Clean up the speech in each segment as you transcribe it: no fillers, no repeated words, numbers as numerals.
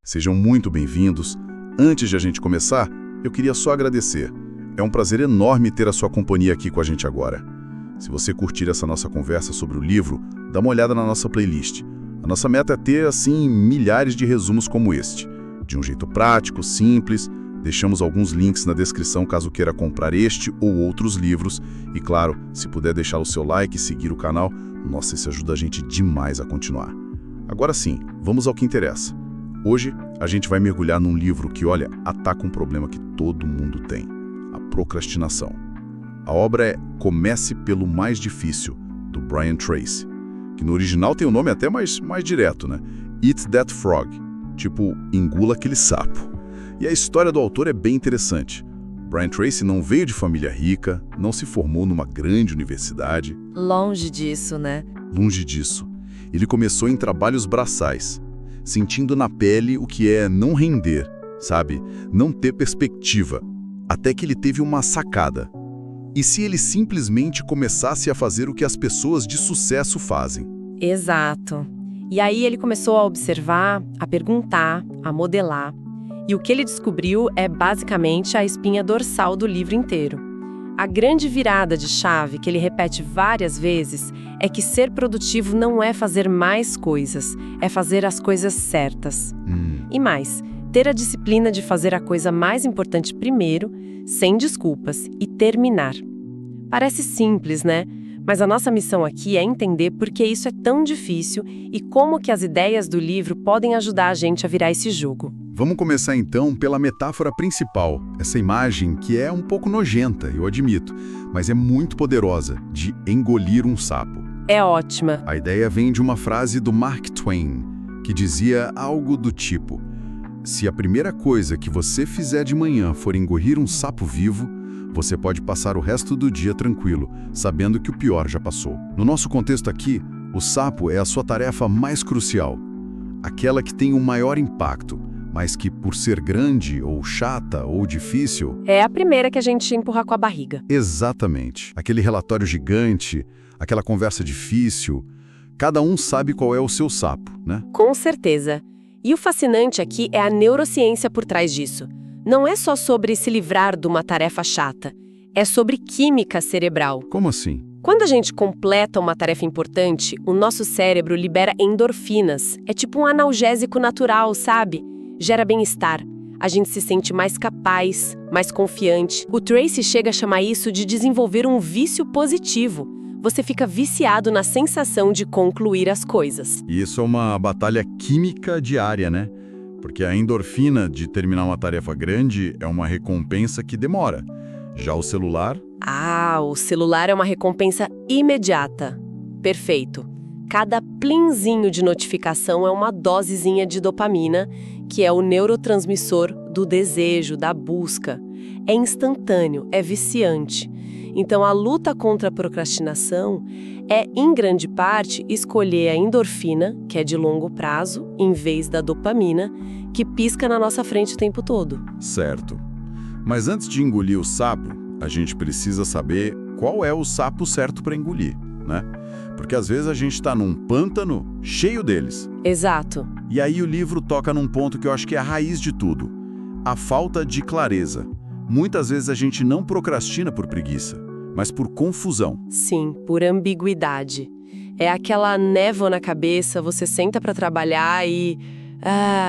Sejam muito bem-vindos. Antes de a gente começar, eu queria só agradecer. É um prazer enorme ter a sua companhia aqui com a gente agora. Se você curtir essa nossa conversa sobre o livro, dá uma olhada na nossa playlist. A nossa meta é ter, assim, milhares de resumos como este. De um jeito prático, simples. Deixamos alguns links na descrição caso queira comprar este ou outros livros. E claro, se puder deixar o seu like e seguir o canal, nossa, isso ajuda a gente demais a continuar. Agora sim, vamos ao que interessa. Hoje, a gente vai mergulhar num livro que, olha, ataca um problema que todo mundo tem: a procrastinação. A obra é Comece pelo Mais Difícil, do Brian Tracy, que no original tem um nome até mais direto, né? Eat That Frog, tipo, engula aquele sapo. E a história do autor é bem interessante. Brian Tracy não veio de família rica, não se formou numa grande universidade. Longe disso, né? Longe disso. Ele começou em trabalhos braçais, sentindo na pele o que é não render, sabe? Não ter perspectiva. Até que ele teve uma sacada. E se ele simplesmente começasse a fazer o que as pessoas de sucesso fazem? Exato. E aí ele começou a observar, a perguntar, a modelar. E o que ele descobriu é basicamente a espinha dorsal do livro inteiro. A grande virada de chave que ele repete várias vezes é que ser produtivo não é fazer mais coisas, é fazer as coisas certas. E mais, ter a disciplina de fazer a coisa mais importante primeiro, sem desculpas, e terminar. Parece simples, né? Mas a nossa missão aqui é entender por que isso é tão difícil e como que as ideias do livro podem ajudar a gente a virar esse jogo. Vamos começar então pela metáfora principal, essa imagem que é um pouco nojenta, eu admito, mas é muito poderosa, de engolir um sapo. É ótima. A ideia vem de uma frase do Mark Twain, que dizia algo do tipo: se a primeira coisa que você fizer de manhã for engolir um sapo vivo, você pode passar o resto do dia tranquilo, sabendo que o pior já passou. No nosso contexto aqui, o sapo é a sua tarefa mais crucial, aquela que tem o maior impacto, mas que, por ser grande, ou chata, ou difícil... É a primeira que a gente empurra com a barriga. Exatamente. Aquele relatório gigante, aquela conversa difícil, cada um sabe qual é o seu sapo, né? Com certeza. E o fascinante aqui é a neurociência por trás disso. Não é só sobre se livrar de uma tarefa chata, é sobre química cerebral. Como assim? Quando a gente completa uma tarefa importante, o nosso cérebro libera endorfinas. É tipo um analgésico natural, sabe? Gera bem-estar. A gente se sente mais capaz, mais confiante. O Tracy chega a chamar isso de desenvolver um vício positivo. Você fica viciado na sensação de concluir as coisas. E isso é uma batalha química diária, né? Porque a endorfina de terminar uma tarefa grande é uma recompensa que demora. Já o celular... O celular é uma recompensa imediata. Perfeito. Cada plinzinho de notificação é uma dosezinha de dopamina, que é o neurotransmissor do desejo, da busca. É instantâneo, é viciante. Então, a luta contra a procrastinação é, em grande parte, escolher a endorfina, que é de longo prazo, em vez da dopamina, que pisca na nossa frente o tempo todo. Certo. Mas antes de engolir o sapo, a gente precisa saber qual é o sapo certo para engolir, né? Porque às vezes a gente está num pântano cheio deles. Exato. E aí o livro toca num ponto que eu acho que é a raiz de tudo: a falta de clareza. Muitas vezes a gente não procrastina por preguiça, mas por confusão. Sim, por ambiguidade. É aquela névoa na cabeça, você senta para trabalhar e...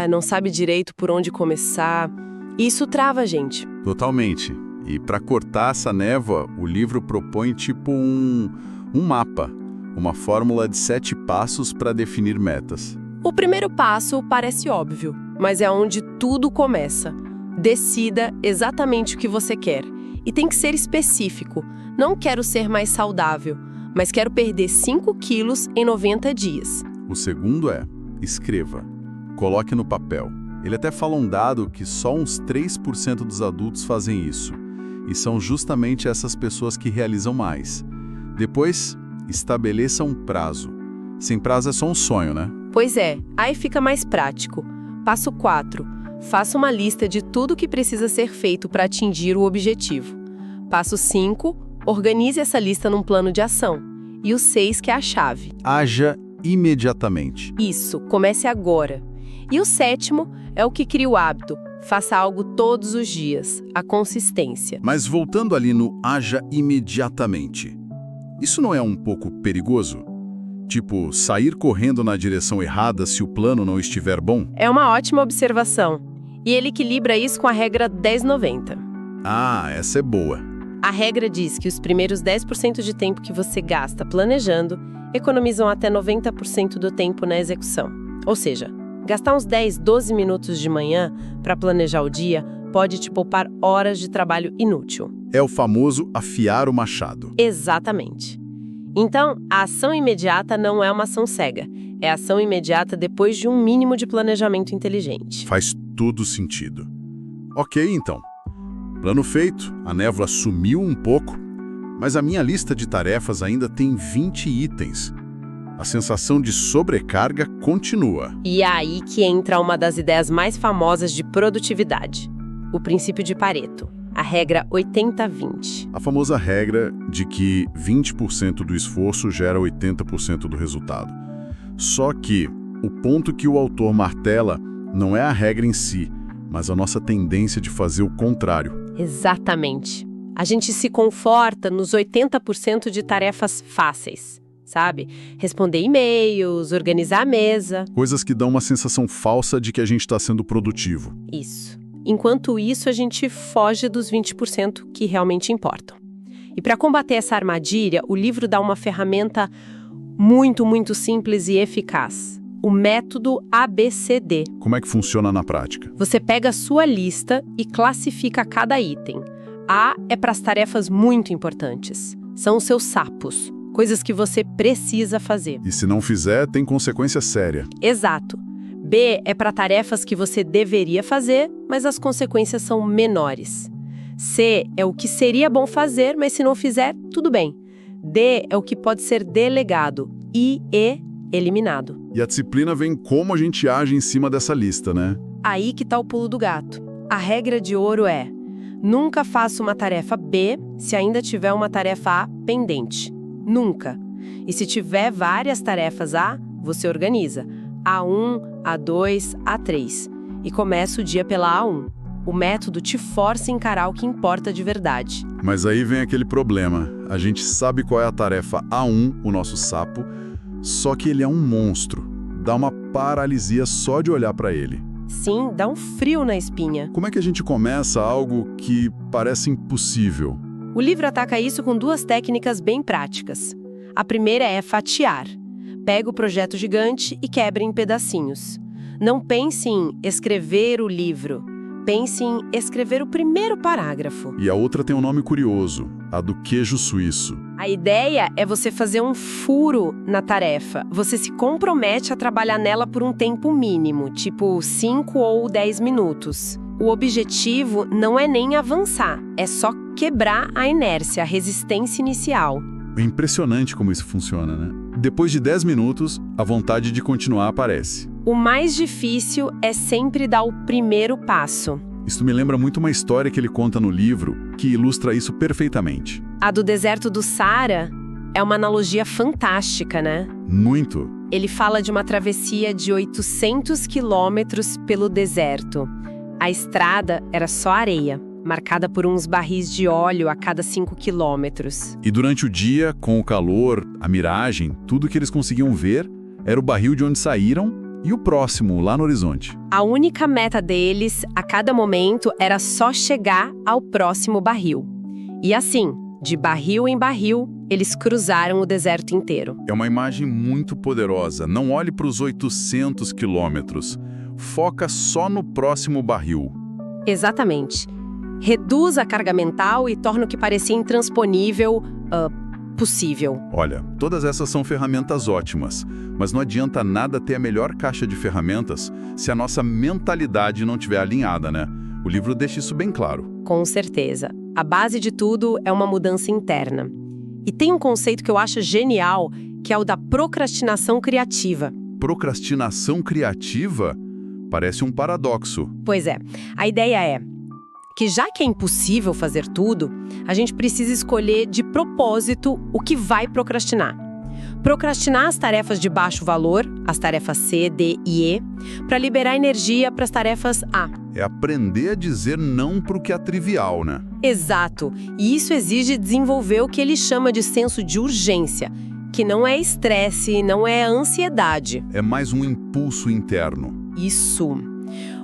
não sabe direito por onde começar. Isso trava a gente. Totalmente. E para cortar essa névoa, o livro propõe tipo um mapa. Uma fórmula de 7 passos para definir metas. O primeiro passo parece óbvio, mas é onde tudo começa. Decida exatamente o que você quer. E tem que ser específico. Não quero ser mais saudável, mas quero perder 5 quilos em 90 dias. O segundo é: escreva. Coloque no papel. Ele até fala um dado que só uns 3% dos adultos fazem isso. E são justamente essas pessoas que realizam mais. Depois, estabeleça um prazo. Sem prazo é só um sonho, né? Pois é, aí fica mais prático. Passo 4. Faça uma lista de tudo que precisa ser feito para atingir o objetivo. Passo 5. Organize essa lista num plano de ação. E o 6, que é a chave. Haja imediatamente. Isso, comece agora. E o sétimo é o que cria o hábito. Faça algo todos os dias, a consistência. Mas voltando ali no haja imediatamente, isso não é um pouco perigoso? Tipo, sair correndo na direção errada se o plano não estiver bom? É uma ótima observação. E ele equilibra isso com a regra 10-90. Ah, essa é boa. A regra diz que os primeiros 10% de tempo que você gasta planejando economizam até 90% do tempo na execução. Ou seja, gastar uns 10, 12 minutos de manhã para planejar o dia pode te poupar horas de trabalho inútil. É o famoso afiar o machado. Exatamente. Então, a ação imediata não é uma ação cega. É ação imediata depois de um mínimo de planejamento inteligente. Faz todo sentido. Ok, então. Plano feito, a névoa sumiu um pouco, mas a minha lista de tarefas ainda tem 20 itens. A sensação de sobrecarga continua. E é aí que entra uma das ideias mais famosas de produtividade, o princípio de Pareto, a regra 80-20. A famosa regra de que 20% do esforço gera 80% do resultado. Só que o ponto que o autor martela não é a regra em si, mas a nossa tendência de fazer o contrário. Exatamente. A gente se conforta nos 80% de tarefas fáceis, sabe? Responder e-mails, organizar a mesa. Coisas que dão uma sensação falsa de que a gente está sendo produtivo. Isso. Enquanto isso, a gente foge dos 20% que realmente importam. E para combater essa armadilha, o livro dá uma ferramenta muito simples e eficaz. O método ABCD. Como é que funciona na prática? Você pega a sua lista e classifica cada item. A é para as tarefas muito importantes. São os seus sapos, coisas que você precisa fazer. E se não fizer, tem consequência séria. Exato. B é para tarefas que você deveria fazer, mas as consequências são menores. C é o que seria bom fazer, mas se não fizer, tudo bem. D é o que pode ser delegado. E eliminado. E a disciplina vem como a gente age em cima dessa lista, né? Aí que tá o pulo do gato. A regra de ouro é: nunca faça uma tarefa B se ainda tiver uma tarefa A pendente. Nunca. E se tiver várias tarefas A, você organiza. A1, A2, A3. E começa o dia pela A1. O método te força a encarar o que importa de verdade. Mas aí vem aquele problema. A gente sabe qual é a tarefa A1, o nosso sapo, só que ele é um monstro. Dá uma paralisia só de olhar para ele. Sim, dá um frio na espinha. Como é que a gente começa algo que parece impossível? O livro ataca isso com duas técnicas bem práticas. A primeira é fatiar. Pega o projeto gigante e quebra em pedacinhos. Não pense em escrever o livro. Pense em escrever o primeiro parágrafo. E a outra tem um nome curioso, a do queijo suíço. A ideia é você fazer um furo na tarefa. Você se compromete a trabalhar nela por um tempo mínimo, tipo 5 ou 10 minutos. O objetivo não é nem avançar, é só quebrar a inércia, a resistência inicial. É impressionante como isso funciona, né? Depois de 10 minutos, a vontade de continuar aparece. O mais difícil é sempre dar o primeiro passo. Isso me lembra muito uma história que ele conta no livro, que ilustra isso perfeitamente. A do deserto do Saara é uma analogia fantástica, né? Muito. Ele fala de uma travessia de 800 quilômetros pelo deserto. A estrada era só areia, marcada por uns barris de óleo a cada 5 quilômetros. E durante o dia, com o calor, a miragem, tudo que eles conseguiam ver era o barril de onde saíram e o próximo, lá no horizonte. A única meta deles, a cada momento, era só chegar ao próximo barril. E assim, de barril em barril, eles cruzaram o deserto inteiro. É uma imagem muito poderosa. Não olhe para os 800 quilômetros. Foca só no próximo barril. Exatamente. Reduz a carga mental e torna o que parecia intransponível, possível. Olha, todas essas são ferramentas ótimas, mas não adianta nada ter a melhor caixa de ferramentas se a nossa mentalidade não estiver alinhada, né? O livro deixa isso bem claro. Com certeza. A base de tudo é uma mudança interna. E tem um conceito que eu acho genial, que é o da procrastinação criativa. Procrastinação criativa? Parece um paradoxo. Pois é. A ideia é que já que é impossível fazer tudo, a gente precisa escolher de propósito o que vai procrastinar. Procrastinar as tarefas de baixo valor, as tarefas C, D e E, para liberar energia para as tarefas A. É aprender a dizer não para o que é trivial, né? Exato. E isso exige desenvolver o que ele chama de senso de urgência, que não é estresse, não é ansiedade. É mais um impulso interno. Isso.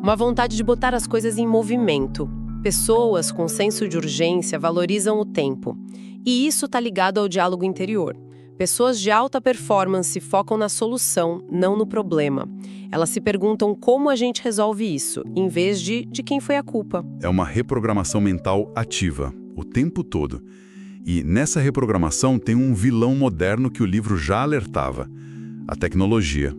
Uma vontade de botar as coisas em movimento. Pessoas com senso de urgência valorizam o tempo. E isso está ligado ao diálogo interior. Pessoas de alta performance focam na solução, não no problema. Elas se perguntam como a gente resolve isso, em vez de quem foi a culpa. É uma reprogramação mental ativa, o tempo todo. E nessa reprogramação tem um vilão moderno que o livro já alertava: a tecnologia.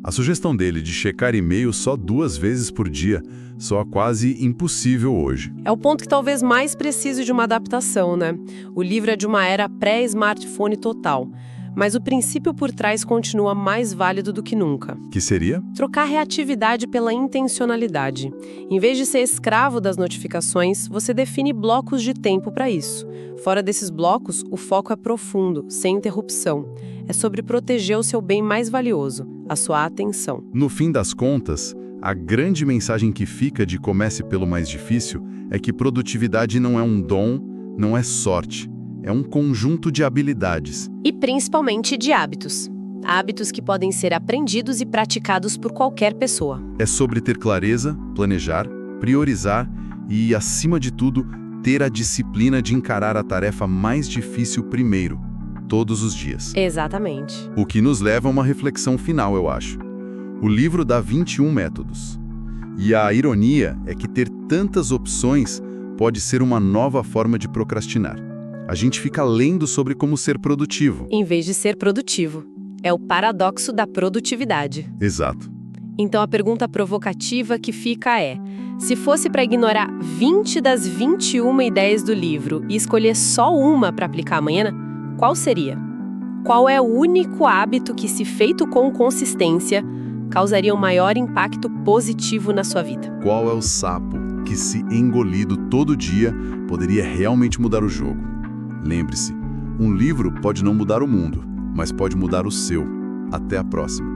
A sugestão dele de checar e-mail só 2 vezes por dia soa quase impossível hoje. É o ponto que talvez mais precise de uma adaptação, né? O livro é de uma era pré-smartphone total. Mas o princípio por trás continua mais válido do que nunca. Que seria? Trocar reatividade pela intencionalidade. Em vez de ser escravo das notificações, você define blocos de tempo para isso. Fora desses blocos, o foco é profundo, sem interrupção. É sobre proteger o seu bem mais valioso, a sua atenção. No fim das contas, a grande mensagem que fica de comece pelo mais difícil é que produtividade não é um dom, não é sorte. É um conjunto de habilidades. E principalmente de hábitos. Hábitos que podem ser aprendidos e praticados por qualquer pessoa. É sobre ter clareza, planejar, priorizar e, acima de tudo, ter a disciplina de encarar a tarefa mais difícil primeiro, todos os dias. Exatamente. O que nos leva a uma reflexão final, eu acho. O livro dá 21 métodos. E a ironia é que ter tantas opções pode ser uma nova forma de procrastinar. A gente fica lendo sobre como ser produtivo. Em vez de ser produtivo. É o paradoxo da produtividade. Exato. Então a pergunta provocativa que fica é: se fosse para ignorar 20 das 21 ideias do livro e escolher só uma para aplicar amanhã, qual seria? Qual é o único hábito que, se feito com consistência, causaria um maior impacto positivo na sua vida? Qual é o sapo que, se engolido todo dia, poderia realmente mudar o jogo? Lembre-se, um livro pode não mudar o mundo, mas pode mudar o seu. Até a próxima.